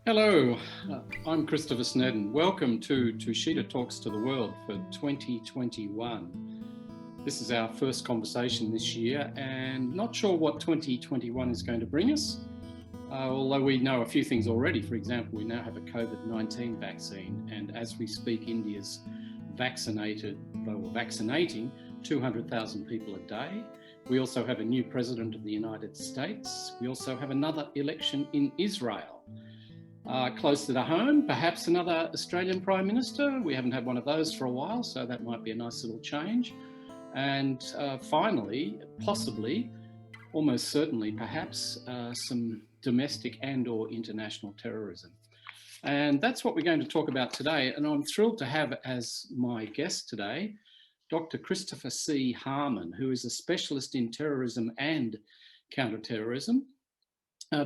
Hello, I'm Christopher Snedden. Welcome to Tushita Talks to the World for 2021. This is our first conversation this year, and not sure what 2021 is going to bring us, although we know a few things already. For example, we now have a COVID-19 vaccine, and as we speak, India's vaccinating 200,000 people a day. We also have a new president of the United States. We also have another election in Israel. Closer to home, perhaps another Australian Prime Minister. We haven't had one of those for a while, so that might be a nice little change. And finally, possibly, almost certainly, perhaps some domestic and/or international terrorism. And that's what we're going to talk about today. And I'm thrilled to have as my guest today Dr. Christopher C. Harmon, who is a specialist in terrorism and counterterrorism.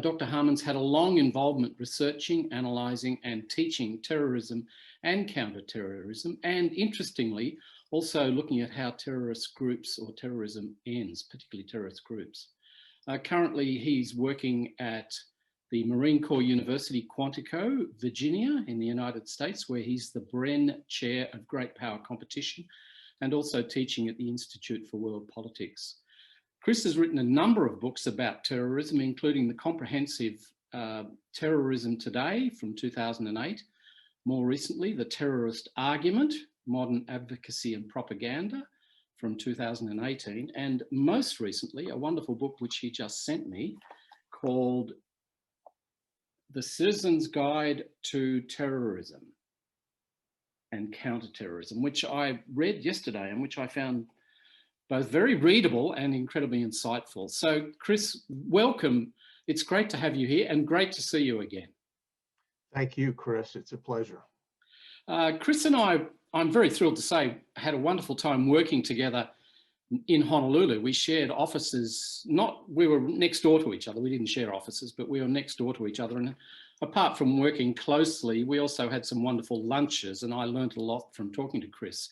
Dr. Harmon's had a long involvement researching, analysing and teaching terrorism and counterterrorism, and interestingly, also looking at how terrorist groups or terrorism ends, particularly terrorist groups. Currently, he's working at the Marine Corps University, Quantico, Virginia, in the United States, where he's the Bren Chair of Great Power Competition, and also teaching at the Institute for World Politics. Chris has written a number of books about terrorism, including the comprehensive Terrorism Today from 2008, more recently, The Terrorist Argument, Modern Advocacy and Propaganda from 2018, and most recently, a wonderful book which he just sent me called The Citizen's Guide to Terrorism and Counterterrorism, which I read yesterday and which I found both very readable and incredibly insightful. So, Chris, welcome. It's great to have you here and great to see you again. Thank you, Chris. It's a pleasure. Chris and I'm very thrilled to say, had a wonderful time working together in Honolulu. We shared offices, we were next door to each other. We didn't share offices, but we were next door to each other. And apart from working closely, we also had some wonderful lunches, and I learned a lot from talking to Chris.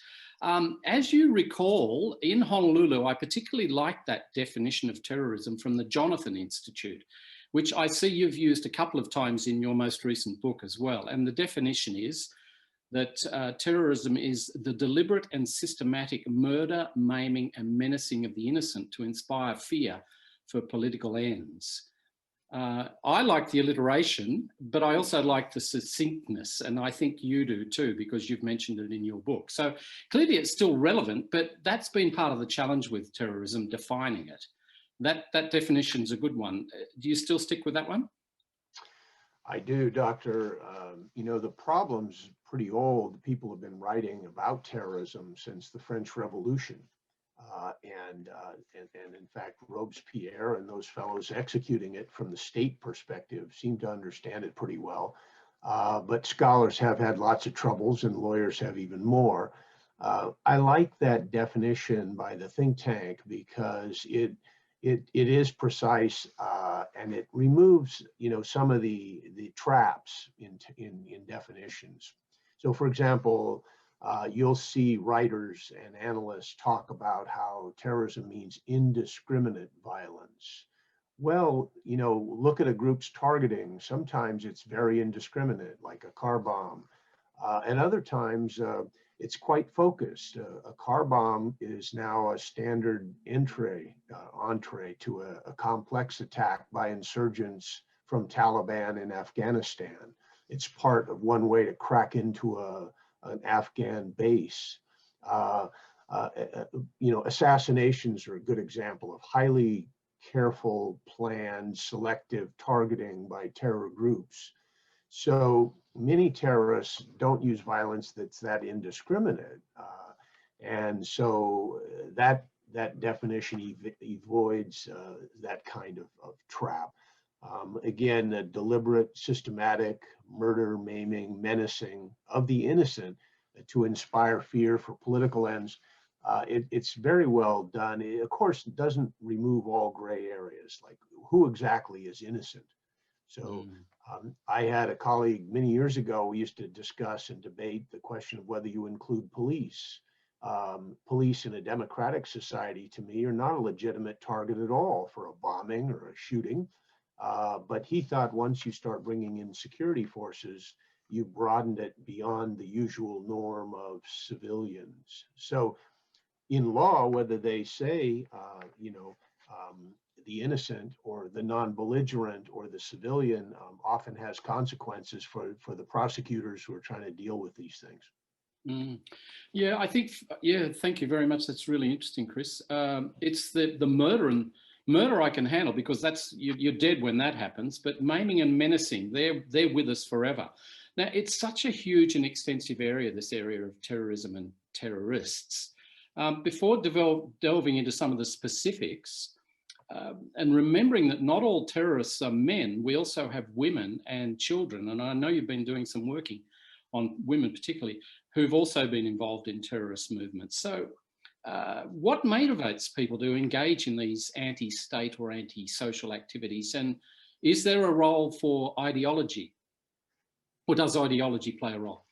As you recall, in Honolulu, I particularly liked that definition of terrorism from the Jonathan Institute, which I see you've used a couple of times in your most recent book as well. And the definition is that terrorism is the deliberate and systematic murder, maiming, and menacing of the innocent to inspire fear for political ends. I like the alliteration, but I also like the succinctness, and I think you do too, because you've mentioned it in your book. So clearly it's still relevant, but that's been part of the challenge with terrorism, defining it. That definition is a good one. Do you still stick with that one? I do, Doctor. The problem's pretty old. People have been writing about terrorism since the French Revolution. And in fact, Robespierre and those fellows executing it from the state perspective seem to understand it pretty well. But scholars have had lots of troubles and lawyers have even more. I like that definition by the think tank because it is precise and it removes, some of the traps in definitions. So, for example, you'll see writers and analysts talk about how terrorism means indiscriminate violence. Well, look at a group's targeting. Sometimes it's very indiscriminate, like a car bomb. And other times it's quite focused. A car bomb is now a standard entree to a complex attack by insurgents from Taliban in Afghanistan. It's part of one way to crack into an Afghan base. Assassinations are a good example of highly careful, planned, selective targeting by terror groups. So many terrorists don't use violence that's that indiscriminate. And so that definition avoids that kind of trap. Again, a deliberate, systematic murder, maiming, menacing of the innocent to inspire fear for political ends. It's very well done. It, of course, doesn't remove all gray areas, like who exactly is innocent. So I had a colleague many years ago, we used to discuss and debate the question of whether you include police. Police in a democratic society, to me, are not a legitimate target at all for a bombing or a shooting. But he thought once you start bringing in security forces, you broadened it beyond the usual norm of civilians. So in law, whether they say, the innocent or the non-belligerent or the civilian often has consequences for the prosecutors who are trying to deal with these things. Mm. Yeah, I think, yeah, thank you very much. That's really interesting, Chris. It's the murder I can handle because that's, you're dead when that happens, but maiming and menacing, they're with us forever. Now, it's such a huge and extensive area, this area of terrorism and terrorists. Before delving into some of the specifics, and remembering that not all terrorists are men, we also have women and children. And I know you've been doing some working on women particularly, who've also been involved in terrorist movements. So what motivates people to engage in these anti-state or anti-social activities? And is there a role for ideology? Or does ideology play a role?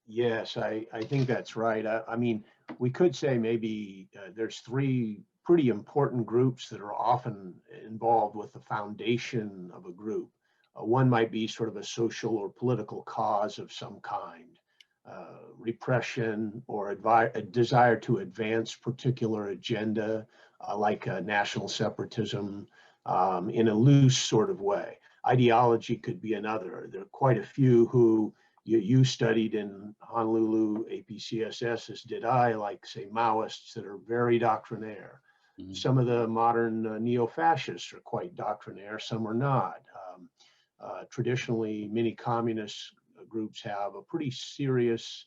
Yes, I think that's right. I mean, we could say maybe there's three pretty important groups that are often involved with the foundation of a group. One might be sort of a social or political cause of some kind, repression or a desire to advance particular agenda, like national separatism, in a loose sort of way. Ideology could be another. There are quite a few who you studied in Honolulu APCSS, as did I, like say Maoists that are very doctrinaire. Mm-hmm. Some of the modern neo-fascists are quite doctrinaire, some are not. Traditionally, many communist groups have a pretty serious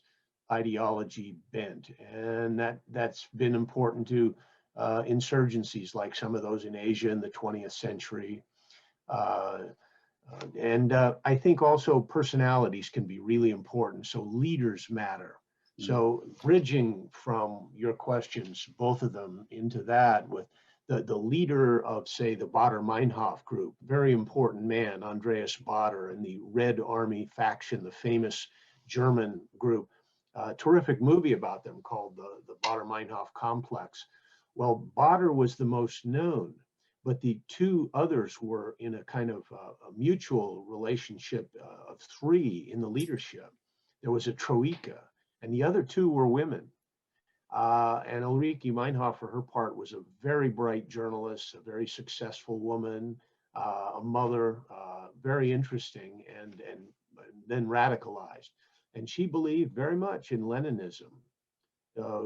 ideology bent, and that's been important to insurgencies like some of those in Asia in the 20th century. I think also personalities can be really important. So leaders matter. So bridging from your questions, both of them, into that with the leader of, say, the Baader-Meinhof group, very important man, Andreas Baader, and the Red Army faction, the famous German group. Terrific movie about them called the Baader-Meinhof Complex. Well, Baader was the most known, but the two others were in a kind of a mutual relationship of three in the leadership. There was a troika, and the other two were women. And Ulrike Meinhof, for her part, was a very bright journalist, a very successful woman, a mother, very interesting, and then radicalized. And she believed very much in Leninism.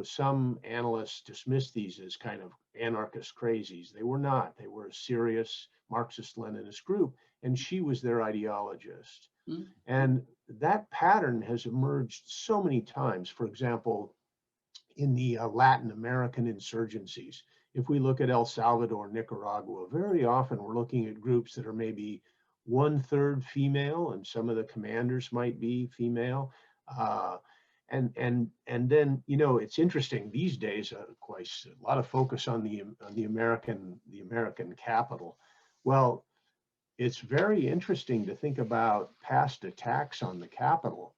Some analysts dismiss these as kind of anarchist crazies. They were not. They were a serious Marxist-Leninist group, and she was their ideologist. Mm-hmm. And that pattern has emerged so many times. For example, in the Latin American insurgencies, if we look at El Salvador, Nicaragua, very often we're looking at groups that are maybe 1/3 female, and some of the commanders might be female. And then, you know, it's interesting these days, quite a lot of focus on the American capital. Well, it's very interesting to think about past attacks on the Capitol.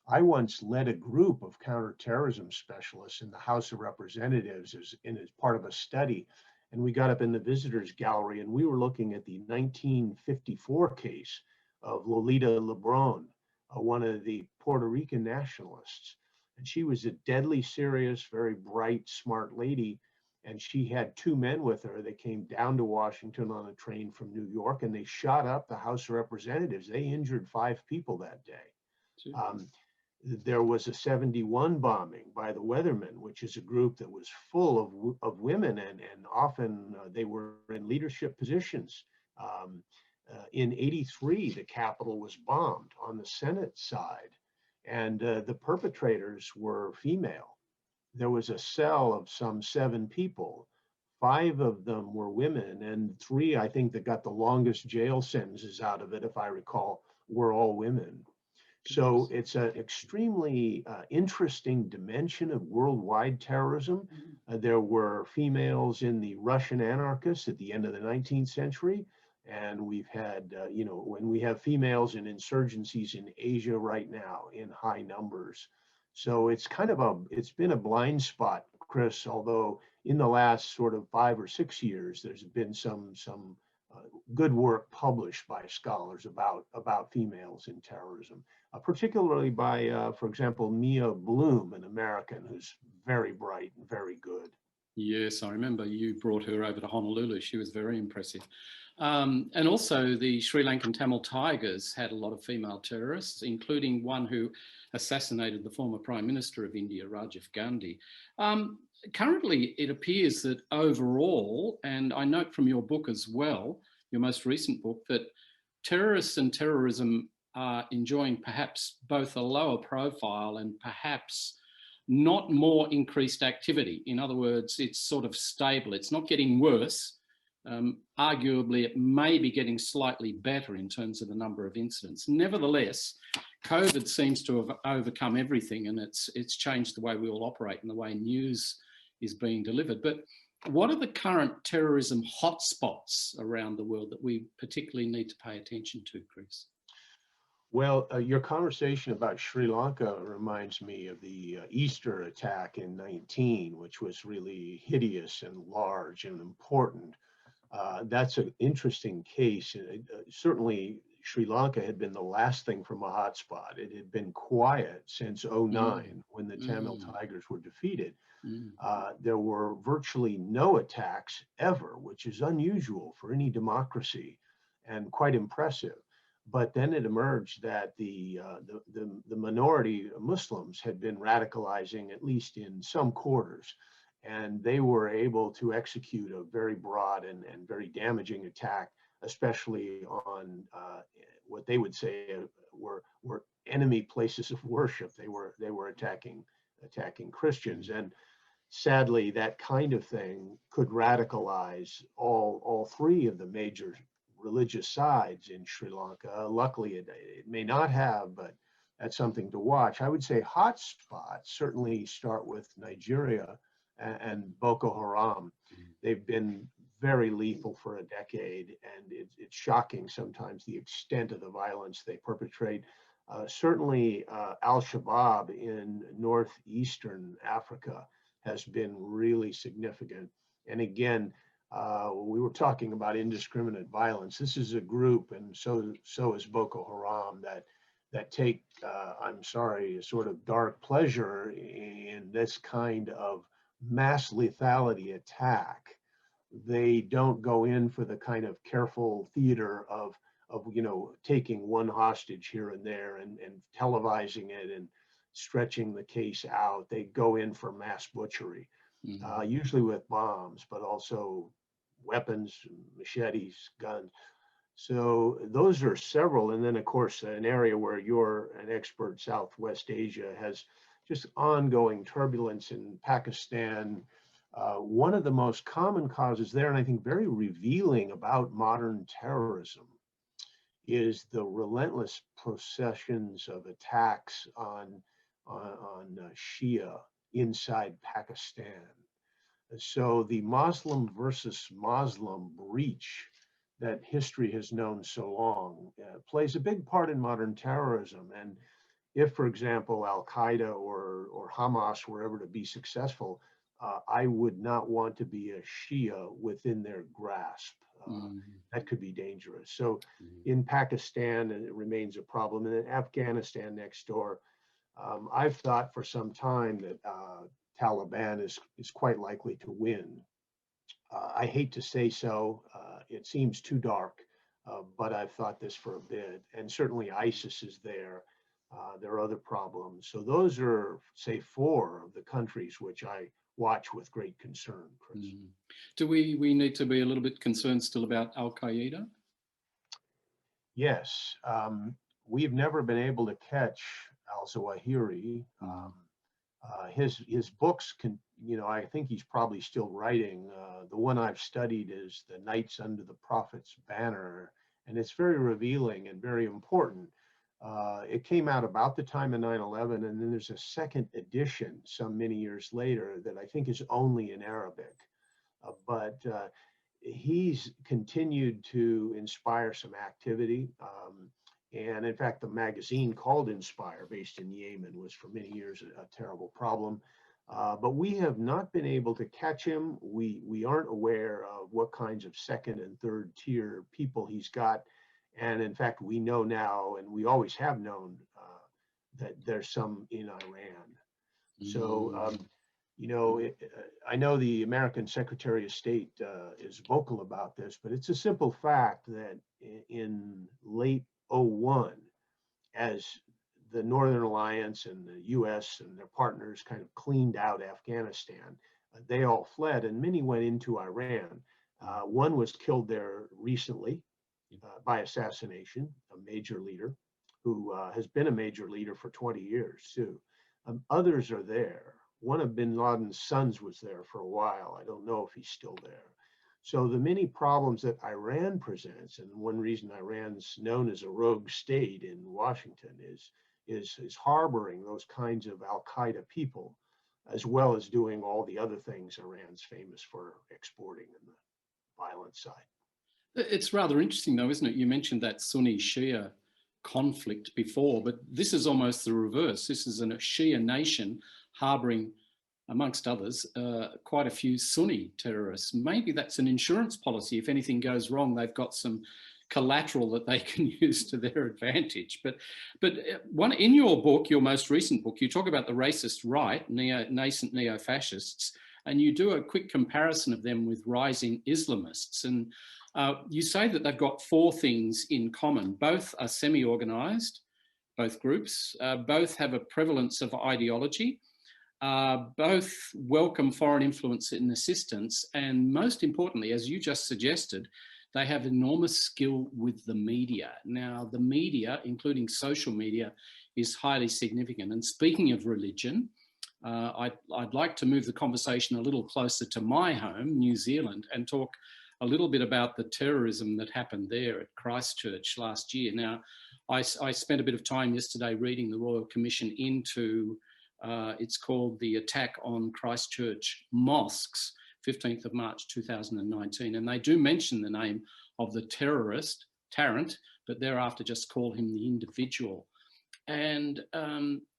I once led a group of counterterrorism specialists in the House of Representatives as part of a study. And we got up in the visitors gallery and we were looking at the 1954 case of Lolita Lebron, one of the Puerto Rican nationalists. And she was a deadly serious, very bright, smart lady. And she had two men with her. They came down to Washington on a train from New York, and they shot up the House of Representatives. They injured 5 people that day. There was a 71 bombing by the Weathermen, which is a group that was full of women, and often they were in leadership positions. In '83, the Capitol was bombed on the Senate side, and the perpetrators were female. There was a cell of some 7 people. 5 of them were women, and 3, I think, that got the longest jail sentences out of it, if I recall, were all women. So it's an extremely interesting dimension of worldwide terrorism. There were females in the Russian anarchists at the end of the 19th century. And we've had, when we have females in insurgencies in Asia right now in high numbers. So it's it's been a blind spot, Chris, although in the last sort of 5 or 6 years, there's been some good work published by scholars about females in terrorism, particularly by, for example, Mia Bloom, an American who's very bright and very good. Yes, I remember you brought her over to Honolulu. She was very impressive. And also the Sri Lankan Tamil Tigers had a lot of female terrorists, including one who assassinated the former Prime Minister of India, Rajiv Gandhi. Currently, it appears that overall, and I note from your book as well, your most recent book, that terrorists and terrorism are enjoying perhaps both a lower profile and perhaps not more increased activity. In other words, it's sort of stable. It's not getting worse. Arguably, it may be getting slightly better in terms of the number of incidents. Nevertheless, COVID seems to have overcome everything, and it's changed the way we all operate and the way news is being delivered. But what are the current terrorism hotspots around the world that we particularly need to pay attention to, Chris? Well, your conversation about Sri Lanka reminds me of the Easter attack in 19, which was really hideous and large and important. That's an interesting case. Certainly, Sri Lanka had been the last thing from a hotspot. It had been quiet since '09 when the Tamil Tigers were defeated. There were virtually no attacks ever, which is unusual for any democracy and quite impressive. But then it emerged that the minority Muslims had been radicalizing, at least in some quarters, and they were able to execute a very broad and very damaging attack, especially on what they would say were enemy places of worship. They were attacking Christians, and sadly, that kind of thing could radicalize all three of the major religious sides in Sri Lanka. Luckily, it may not have, but that's something to watch. I would say hotspots certainly start with Nigeria and Boko Haram. They've been very lethal for a decade, and it's shocking sometimes the extent of the violence they perpetrate. Certainly, Al-Shabaab in northeastern Africa has been really significant. And again, we were talking about indiscriminate violence. This is a group, and so is Boko Haram, that take, I'm sorry, a sort of dark pleasure in this kind of mass lethality attack. They don't go in for the kind of careful theater of taking one hostage here and there and televising it and stretching the case out. They go in for mass butchery, usually with bombs, but also weapons, machetes, guns. So those are several. And then, of course, an area where you're an expert, Southwest Asia, has just ongoing turbulence in Pakistan. One of the most common causes there, and I think very revealing about modern terrorism, is the relentless processions of attacks on Shia inside Pakistan. So the Muslim versus Muslim breach that history has known so long plays a big part in modern terrorism. And if, for example, Al-Qaeda or Hamas were ever to be successful, I would not want to be a Shia within their grasp. That could be dangerous. So in Pakistan, it remains a problem. And in Afghanistan next door, I've thought for some time that Taliban is quite likely to win. I hate to say so. It seems too dark, but I've thought this for a bit. And certainly ISIS is there. There are other problems. So those are, say, 4 of the countries which I watch with great concern, Chris. Do we need to be a little bit concerned still about Al-Qaeda? Yes. We've never been able to catch al-Zawahiri. His books can, I think he's probably still writing. The one I've studied is The Knights Under the Prophet's Banner, and it's very revealing and very important. It came out about the time of 9/11, and then there's a second edition some many years later that I think is only in Arabic. But he's continued to inspire some activity. And in fact, the magazine called Inspire, based in Yemen, was for many years a terrible problem. But we have not been able to catch him. We aren't aware of what kinds of second and third tier people he's got. And in fact, we know now, and we always have known, that there's some in Iran. So, I know the American Secretary of State is vocal about this, but it's a simple fact that in late '01, as the Northern Alliance and the US and their partners kind of cleaned out Afghanistan, they all fled and many went into Iran. One was killed there recently by assassination, a major leader who has been a major leader for 20 years too. Others are there. One of bin Laden's sons was there for a while. I don't know if he's still there. So the many problems that Iran presents, and one reason Iran's known as a rogue state in Washington is harboring those kinds of Al-Qaeda people, as well as doing all the other things Iran's famous for exporting in the violent side. It's rather interesting though, isn't it? You mentioned that Sunni-Shia conflict before, but this is almost the reverse. This is a Shia nation harboring, amongst others, quite a few Sunni terrorists. Maybe that's an insurance policy. If anything goes wrong, they've got some collateral that they can use to their advantage. But one in your book, your most recent book, you talk about the racist right, nascent neo-fascists, and you do a quick comparison of them with rising Islamists. And you say that they've got four things in common. Both are semi-organized, both groups, both have a prevalence of ideology, both welcome foreign influence and assistance, and most importantly, as you just suggested, they have enormous skill with the media. Now, the media, including social media, is highly significant. And speaking of religion, I'd like to move the conversation a little closer to my home, New Zealand, and talk a little bit about the terrorism that happened there at Christchurch last year. Now, I spent a bit of time yesterday reading the Royal Commission into, it's called The Attack on Christchurch Mosques, 15th of March 2019. And they do mention the name of the terrorist, Tarrant, but thereafter just call him the individual. And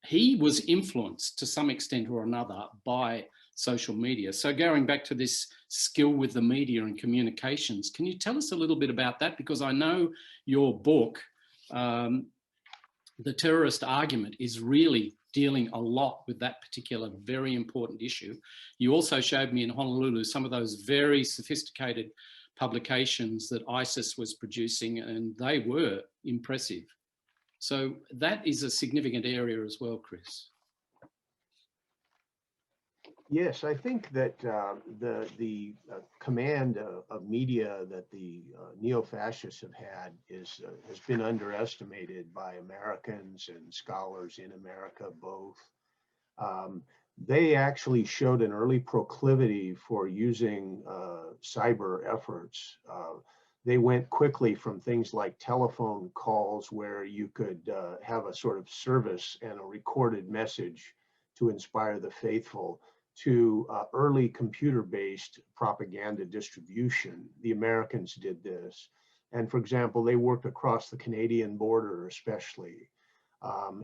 he was influenced to some extent or another by social media. So going back to this skill with the media and communications, can you tell us a little bit about that? Because I know your book, The Terrorist Argument, is really dealing a lot with that particular very important issue. You also showed me in Honolulu some of those very sophisticated publications that ISIS was producing, and they were impressive. So that is a significant area as well, Chris. Yes, I think that the command of media that the neo-fascists have had has been underestimated by Americans and scholars in America both. They actually showed an early proclivity for using cyber efforts. They went quickly from things like telephone calls where you could have a sort of service and a recorded message to inspire the faithful, to early computer-based propaganda distribution. The Americans did this. And for example, they worked across the Canadian border especially.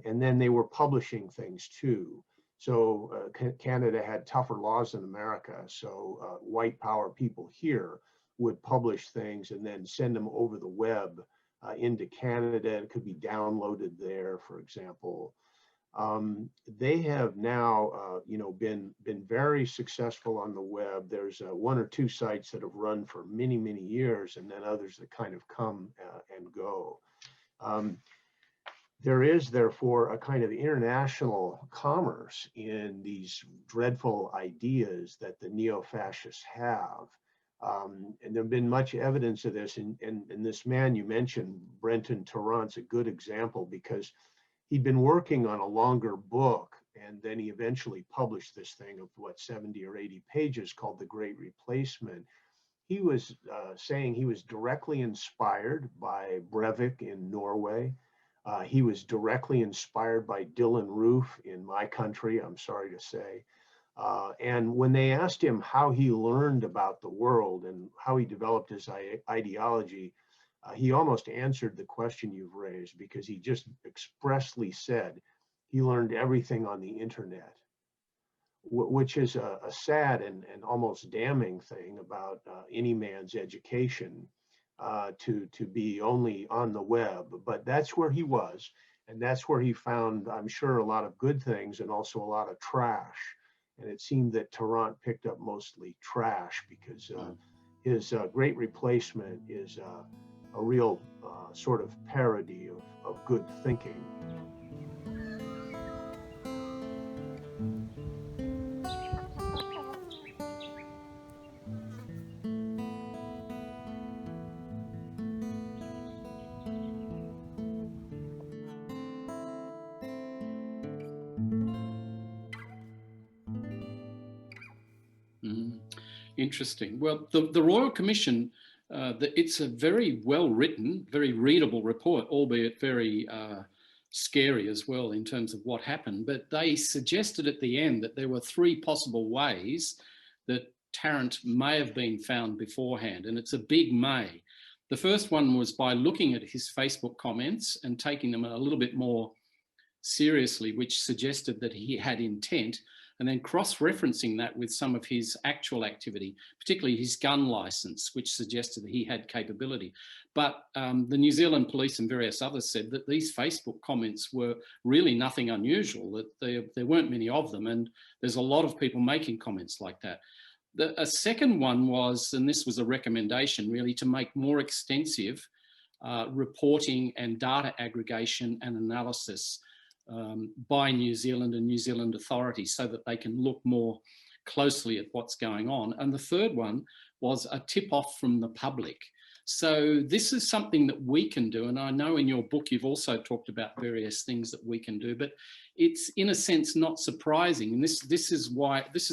And then they were publishing things too. So Canada had tougher laws than America. So white power people here would publish things and then send them over the web into Canada. It could be downloaded there, for example. They have now, been very successful on the web. There's one or two sites that have run for many, many years, and then others that kind of come and go. There is, therefore, a kind of international commerce in these dreadful ideas that the neo-fascists have. And there have been much evidence of this. And this man you mentioned, Brenton Tarrant's a good example, because he'd been working on a longer book, and then he eventually published this thing of 70 or 80 pages called The Great Replacement. He was saying he was directly inspired by Breivik in Norway. He was directly inspired by Dylan Roof in my country, I'm sorry to say. And when they asked him how he learned about the world and how he developed his ideology, he almost answered the question you've raised, because he just expressly said he learned everything on the internet. which is a sad and almost damning thing about any man's education, to be only on the web. But that's where he was, and that's where he found, I'm sure, a lot of good things and also a lot of trash. And it seemed that Tarrant picked up mostly trash, because his Great Replacement is a real sort of parody of good thinking. Interesting. Well, the Royal Commission, it's a very well written, very readable report, albeit very scary as well in terms of what happened. But they suggested at the end that there were three possible ways that Tarrant may have been found beforehand, and it's a big may. The first one was by looking at his Facebook comments and taking them a little bit more seriously, which suggested that he had intent, and then cross-referencing that with some of his actual activity, particularly his gun license, which suggested that he had capability. But the New Zealand police and various others said that these Facebook comments were really nothing unusual, that there weren't many of them, and there's a lot of people making comments like that. A second one was, and this was a recommendation really, to make more extensive reporting and data aggregation and analysis by New Zealand and New Zealand authorities, so that they can look more closely at what's going on. And the third one was a tip-off from the public. So this is something that we can do, and I know in your book you've also talked about various things that we can do, but it's in a sense not surprising. And this is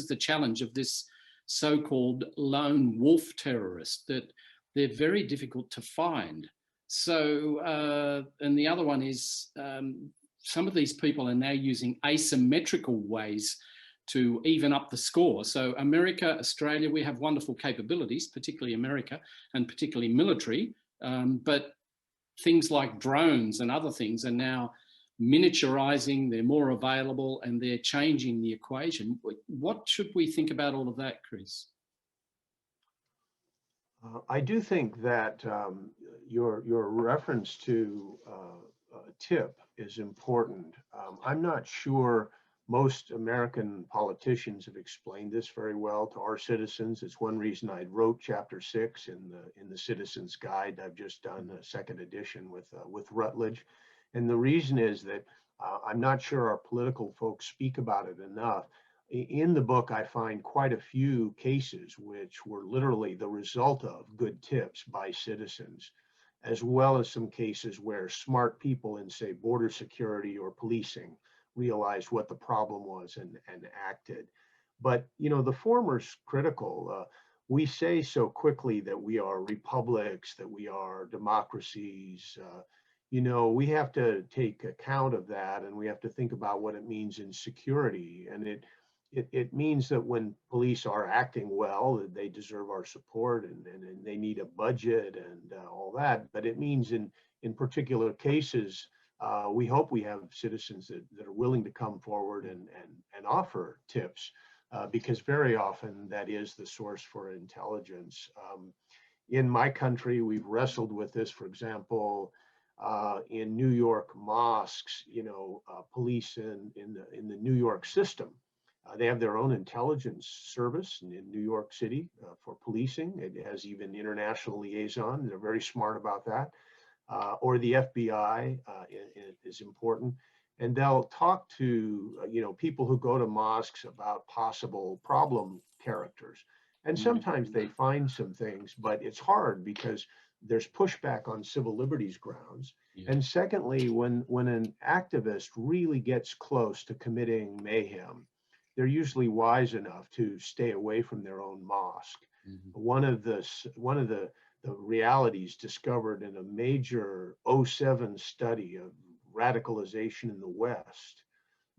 the challenge of this so-called lone wolf terrorist, that they're very difficult to find. So, and the other one is, some of these people are now using asymmetrical ways to even up the score. So America, Australia, we have wonderful capabilities, particularly America, and particularly military, but things like drones and other things are now miniaturizing, they're more available, and they're changing the equation. What should we think about all of that, Chris? I do think that your reference to tip is important. I'm not sure most American politicians have explained this very well to our citizens. It's one reason I wrote Chapter 6 in the Citizen's Guide. I've just done a second edition with Routledge, and the reason is that I'm not sure our political folks speak about it enough. In the book, I find quite a few cases which were literally the result of good tips by citizens, as well as some cases where smart people in, say, border security or policing realized what the problem was and acted. But, you know, the former's critical. We say so quickly that we are republics, that we are democracies. You know, we have to take account of that, and we have to think about what it means in security. And it means that when police are acting well, that they deserve our support, and they need a budget and all that. But it means in particular cases, we hope we have citizens that are willing to come forward and offer tips, because very often that is the source for intelligence. In my country, we've wrestled with this, for example, in New York mosques, you know, police in the New York system. They have their own intelligence service in New York City for policing. It has even international liaison. They're very smart about that. Or the FBI is important. And they'll talk to you know, people who go to mosques about possible problem characters. And sometimes they find some things, but it's hard because there's pushback on civil liberties grounds. Yeah. And secondly, when an activist really gets close to committing mayhem, they're usually wise enough to stay away from their own mosque. Mm-hmm. One of the realities discovered in a major 2007 study of radicalization in the West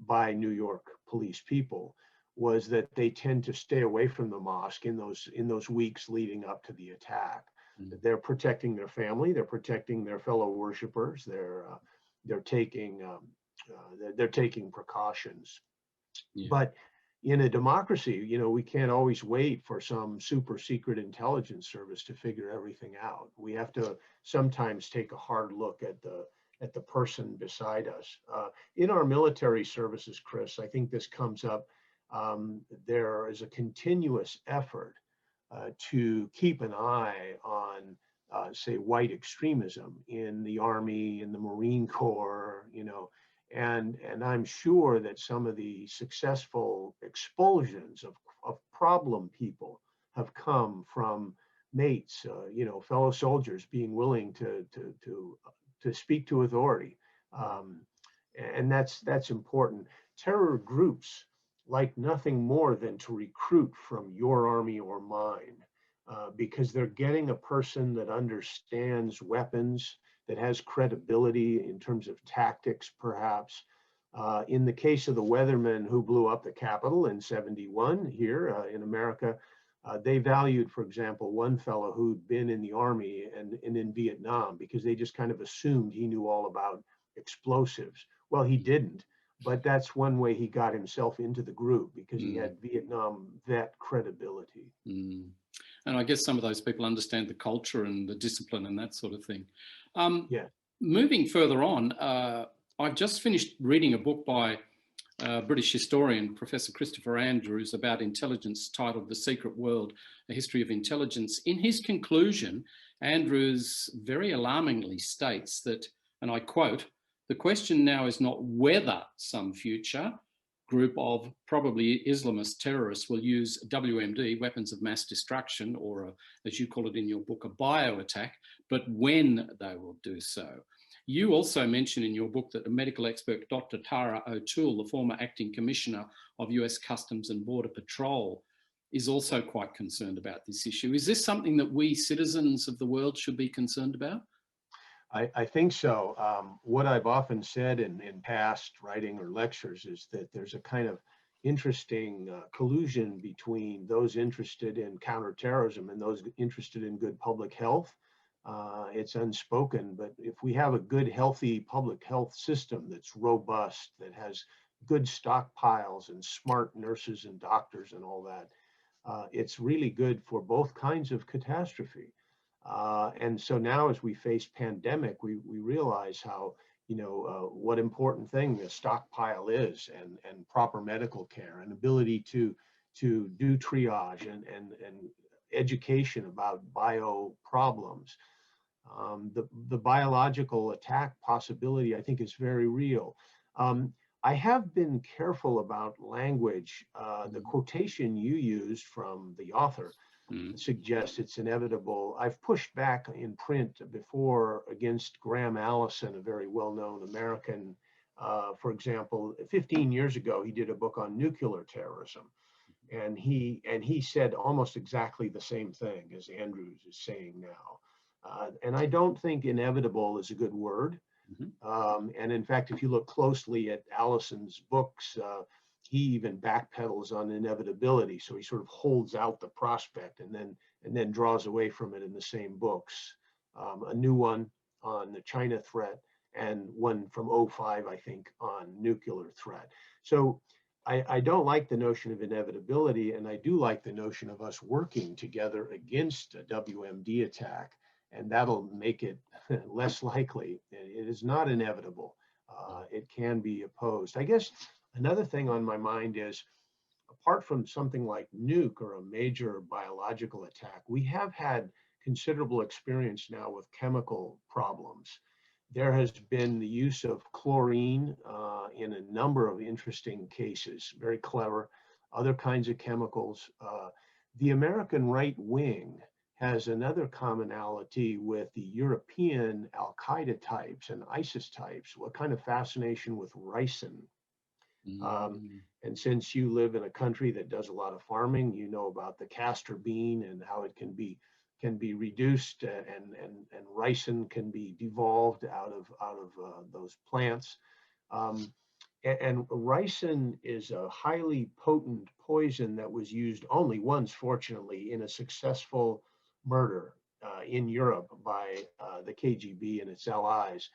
by New York police people was that they tend to stay away from the mosque in those weeks leading up to the attack. Mm-hmm. They're protecting their family, they're protecting their fellow worshipers, they're taking precautions. Yeah. But in a democracy, we can't always wait for some super secret intelligence service to figure everything out. We have to sometimes take a hard look at the person beside us. In our military services, Chris, I think this comes up. There is a continuous effort to keep an eye on, say, white extremism in the Army, in the Marine Corps, and I'm sure that some of the successful expulsions of problem people have come from mates, fellow soldiers being willing to speak to authority, and that's important. Terror groups like nothing more than to recruit from your army or mine, because they're getting a person that understands weapons, that has credibility in terms of tactics, perhaps. In the case of the weathermen who blew up the Capitol in '71 here in America, they valued, for example, one fellow who'd been in the Army and in Vietnam, because they just kind of assumed he knew all about explosives. Well, he didn't. But that's one way he got himself into the group, because he had Vietnam vet credibility. And I guess some of those people understand the culture and the discipline and that sort of thing. Yeah. Moving further on, I've just finished reading a book by British historian Professor Christopher Andrews about intelligence, titled The Secret World, A History of Intelligence. In his conclusion, Andrews very alarmingly states that, and I quote, "The question now is not whether some future group of probably Islamist terrorists will use WMD, weapons of mass destruction, or as you call it in your book, a bio attack, but when they will do so." You also mention in your book that the medical expert Dr. Tara O'Toole, the former acting commissioner of US Customs and Border Patrol, is also quite concerned about this issue. Is this something that we citizens of the world should be concerned about? I think so. What I've often said in past writing or lectures is that there's a kind of interesting collusion between those interested in counterterrorism and those interested in good public health. It's unspoken, but if we have a good, healthy public health system that's robust, that has good stockpiles and smart nurses and doctors and all that, it's really good for both kinds of catastrophe. And so now, as we face pandemic, we realize how, what important thing the stockpile is, and proper medical care and ability to do triage and education about bio problems. The biological attack possibility, I think, is very real. I have been careful about language. The quotation you used from the author suggests it's inevitable. I've pushed back in print before against Graham Allison, a very well-known American. For example, 15 years ago, he did a book on nuclear terrorism. And he said almost exactly the same thing as Andrews is saying now. And I don't think inevitable is a good word. And in fact, if you look closely at Allison's books, he even backpedals on inevitability. So he sort of holds out the prospect and then draws away from it in the same books. A new one on the China threat, and one from '05, I think, on nuclear threat. So I don't like the notion of inevitability, and I do like the notion of us working together against a WMD attack, and that'll make it less likely. It is not inevitable. It can be opposed. I guess another thing on my mind is, apart from something like nuke or a major biological attack, we have had considerable experience now with chemical problems. There has been the use of chlorine in a number of interesting cases, very clever, other kinds of chemicals. The American right wing has another commonality with the European Al-Qaeda types and ISIS types, what kind of fascination with ricin. And since you live in a country that does a lot of farming, you know about the castor bean and how it can be reduced, and ricin can be devolved out of those plants. And ricin is a highly potent poison that was used only once, fortunately, in a successful murder in Europe by the KGB and its allies.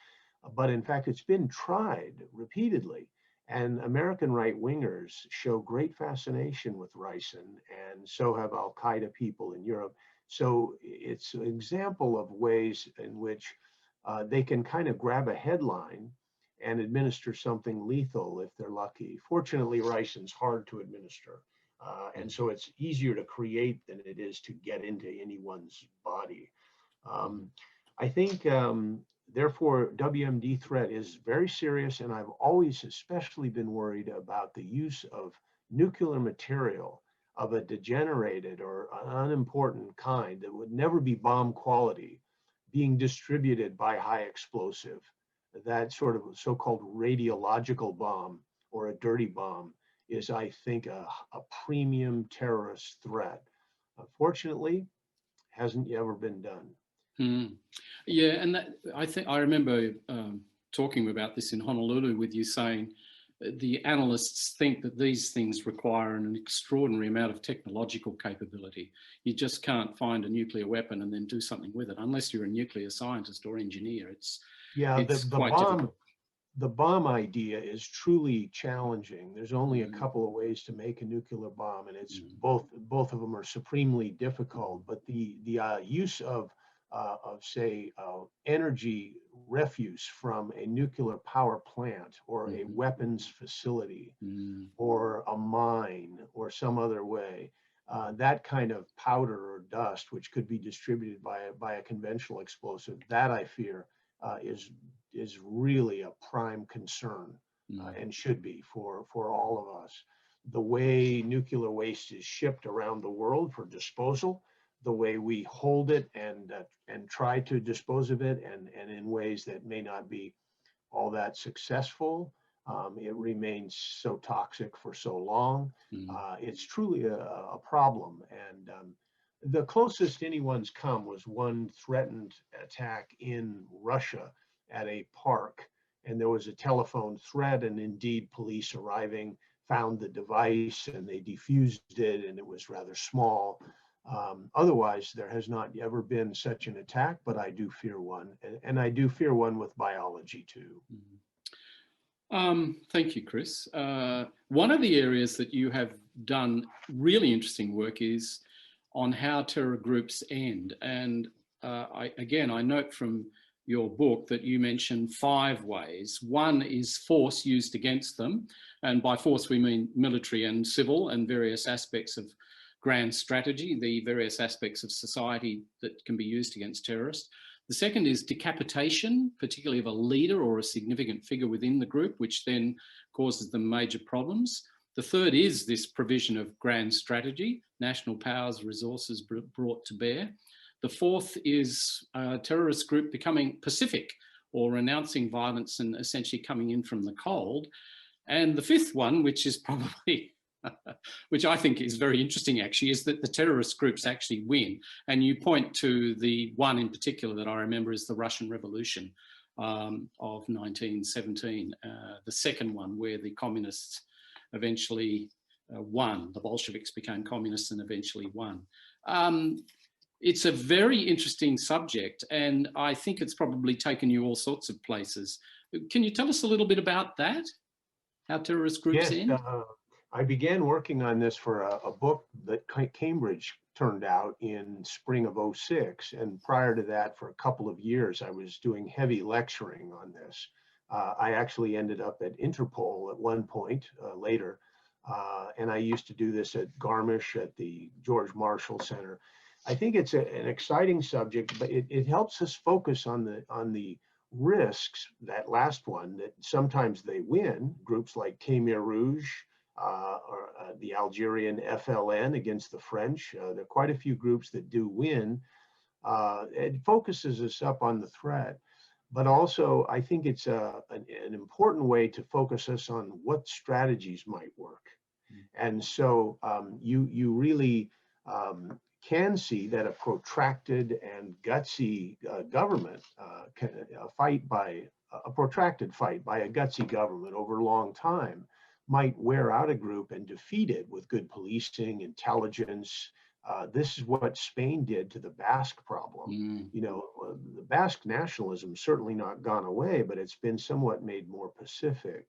But in fact, it's been tried repeatedly. And American right-wingers show great fascination with ricin, and so have Al-Qaeda people in Europe. So it's an example of ways in which they can kind of grab a headline and administer something lethal if they're lucky. Fortunately, ricin's hard to administer. And so it's easier to create than it is to get into anyone's body. I think, therefore, WMD threat is very serious, and I've always especially been worried about the use of nuclear material of a degenerated or unimportant kind that would never be bomb quality being distributed by high explosive. That sort of so-called radiological bomb or a dirty bomb is, I think, a premium terrorist threat. Unfortunately, hasn't ever been done. Yeah, and that, I think I remember talking about this in Honolulu with you, saying the analysts think that these things require an extraordinary amount of technological capability. You just can't find a nuclear weapon and then do something with it unless you're a nuclear scientist or engineer. It's quite difficult. The bomb idea is truly challenging. There's only a couple of ways to make a nuclear bomb, and it's both of them are supremely difficult. But the use of say energy refuse from a nuclear power plant or a weapons facility or a mine or some other way, that kind of powder or dust, which could be distributed by a conventional explosive, that I fear is really a prime concern and should be for all of us. The way nuclear waste is shipped around the world for disposal, the way we hold it and try to dispose of it, and in ways that may not be all that successful, it remains so toxic for so long. It's truly a problem. And the closest anyone's come was one threatened attack in Russia at a park, and there was a telephone threat, and indeed police arriving found the device and they defused it, and it was rather small. Otherwise, there has not ever been such an attack, but I do fear one, and I do fear one with biology too. Thank you, Chris. One of the areas that you have done really interesting work is on how terror groups end. And I note from your book that you mention 5 ways. One is force used against them. And by force, we mean military and civil and various aspects of grand strategy, the various aspects of society that can be used against terrorists. The second is decapitation, particularly of a leader or a significant figure within the group, which then causes them major problems. The third is this provision of grand strategy, national powers, resources brought to bear. The fourth is a terrorist group becoming pacific or renouncing violence and essentially coming in from the cold. And the fifth one, which is probably which I think is very interesting actually, is that the terrorist groups actually win. And you point to the one in particular that I remember is the Russian Revolution of 1917, the second one where the communists eventually won. The Bolsheviks became communists and eventually won. It's a very interesting subject, and I think it's probably taken you all sorts of places. Can you tell us a little bit about that? How terrorist groups end? I began working on this for a book that Cambridge turned out in spring of '06. And prior to that, for a couple of years, I was doing heavy lecturing on this. I actually ended up at Interpol at one point later. And I used to do this at Garmisch at the George Marshall Center. I think it's an exciting subject, but it helps us focus on the risks, that last one, that sometimes they win, groups like Khmer Rouge, or the Algerian FLN against the French. There are quite a few groups that do win. It focuses us up on the threat, but also I think it's an important way to focus us on what strategies might work. And so you really can see that a protracted and gutsy government, a protracted fight by a gutsy government over a long time might wear out a group and defeat it with good policing, intelligence. This is what Spain did to the Basque problem. You know, the Basque nationalism certainly not gone away, but it's been somewhat made more pacific.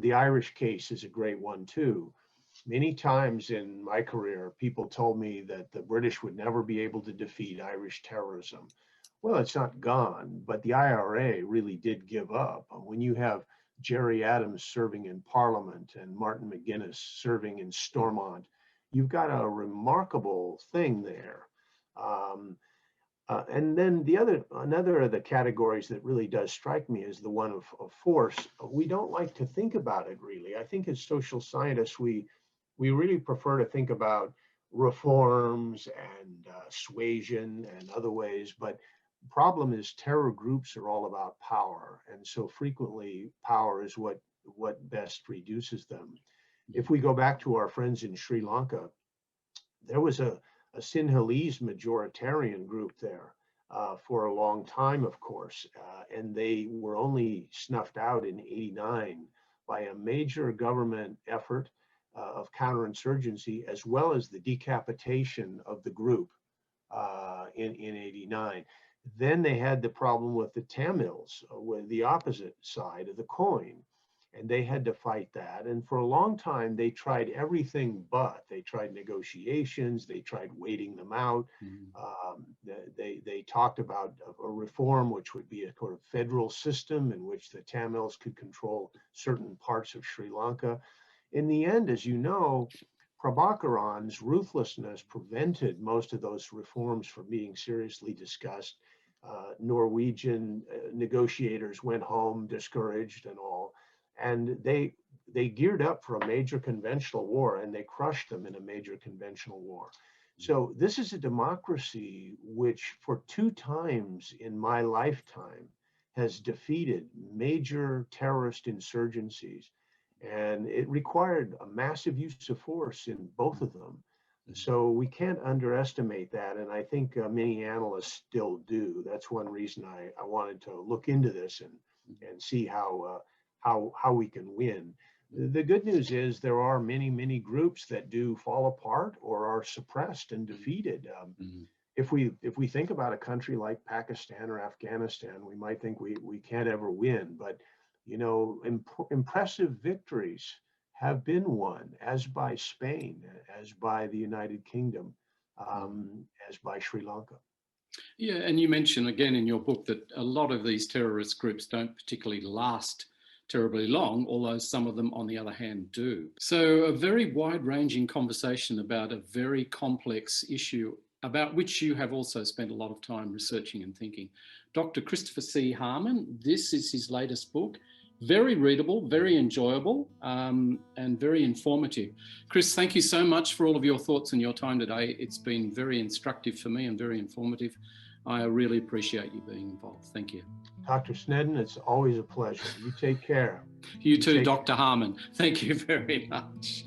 The Irish case is a great one too. Many times in my career, people told me that the British would never be able to defeat Irish terrorism. Well, it's not gone, but the IRA really did give up. When you have Gerry Adams serving in Parliament and Martin McGuinness serving in Stormont, you've got a remarkable thing there. And then another of the categories that really does strike me is the one of force. We don't like to think about it really. I think as social scientists, we really prefer to think about reforms and suasion and other ways, but the problem is terror groups are all about power. And so frequently power is what best reduces them. If we go back to our friends in Sri Lanka, there was a Sinhalese majoritarian group there for a long time, of course, and they were only snuffed out in '89 by a major government effort of counterinsurgency, as well as the decapitation of the group in '89. Then they had the problem with the Tamils, with the opposite side of the coin, and they had to fight that. And for a long time, they tried everything but. They tried negotiations, they tried waiting them out. They talked about a reform, which would be a sort of federal system in which the Tamils could control certain parts of Sri Lanka. In the end, as you know, Prabhakaran's ruthlessness prevented most of those reforms from being seriously discussed. Norwegian negotiators went home discouraged and all, and they geared up for a major conventional war, and they crushed them in a major conventional war. So this is a democracy which for 2 times in my lifetime has defeated major terrorist insurgencies. And it required a massive use of force in both of them. So we can't underestimate that. And I think many analysts still do. That's one reason I wanted to look into this and see how we can win. The good news is there are many groups that do fall apart or are suppressed and defeated. If we think about a country like Pakistan or Afghanistan, we might think we can't ever win, but you know, impressive victories have been won, as by Spain, as by the United Kingdom, as by Sri Lanka. Yeah, and you mention again in your book that a lot of these terrorist groups don't particularly last terribly long, although some of them, on the other hand, do. So a very wide-ranging conversation about a very complex issue about which you have also spent a lot of time researching and thinking. Dr. Christopher C. Harmon, this is his latest book. Very readable, very enjoyable, and very informative. Chris, thank you so much for all of your thoughts and your time today. It's been very instructive for me and very informative. I really appreciate you being involved. Thank you. Dr. Snedden, it's always a pleasure. You take care. You too, Dr. Harmon. Thank you very much.